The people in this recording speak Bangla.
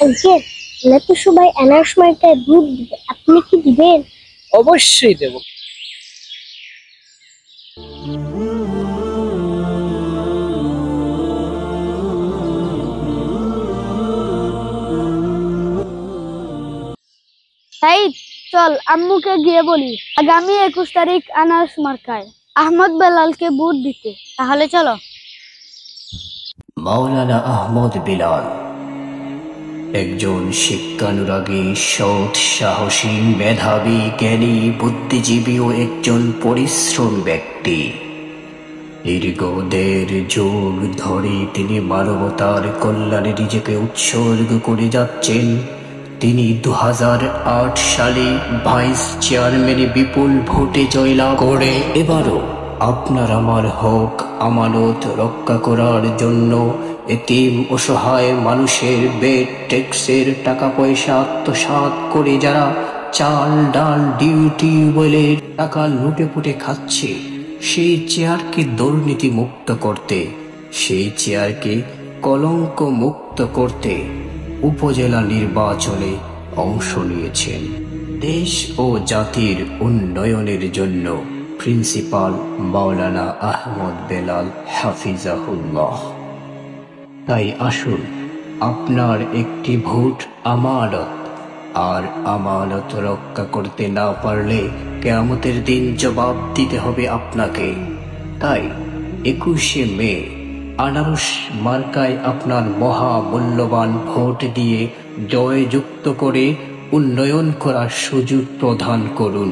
আঙ্কেল, আমরা তো সবাই আনারস মার্কায় ভোট দিব, আপনি কি দিবেন? অবশ্যই দেব। সাইদ, চল আম্মুকে গিয়ে বলি আগামী 21 তারিখ আনারস মার্কায় আহমদ বেলালকে ভোট দিতে। তাহলে চলো। মাওলানা আহমদ বেলাল একজন শিক্ষানুরাগী, সৎ, সাহসী, মেধাবী, জ্ঞানী, বুদ্ধিজীবী ও একজন পরিশ্রমী ব্যক্তি। দীর্ঘ 1.5 যুগ ধরে তিনি মানবতার কল্যাণে নিজেকে উৎসর্গ করে যাচ্ছেন। তিনি 2008 সালে ভাইস চেয়ারম্যানে বিপুল ভোটে জয়লাভ করে এবারও আপনার আমার হক আমানত রক্ষা করার জন্য এতিম অসহায় মানুষের বেড ট্যাক্সের টাকা পয়সা আত্মসাৎ করে যারা চাল ডাল ডিউটি বলে টাকা লুটে পুটে খাচ্ছে, সেই চেয়ারকে দুর্নীতি মুক্ত করতে, সেই চেয়ারকে কলঙ্ক মুক্ত করতে উপজেলা নির্বাচনে অংশ নিয়েছেন। দেশ ও জাতির উন্নয়নের জন্য প্রিন্সিপাল মাওলানা আহমদ বেলাল হাফিজাহুল্লাহ। তাই আসুন, আপনার একটি ভোট আমানত, আর আমানত রক্ষা করতে না পারলে কিয়ামতের দিন জবাব দিতে হবে আপনাকে। তাই 21শে মে আনারস মার্কায় আপনার মহামূল্যবান ভোট দিয়ে জয়যুক্ত করে উন্নয়ন করার সুযোগ প্রদান করুন।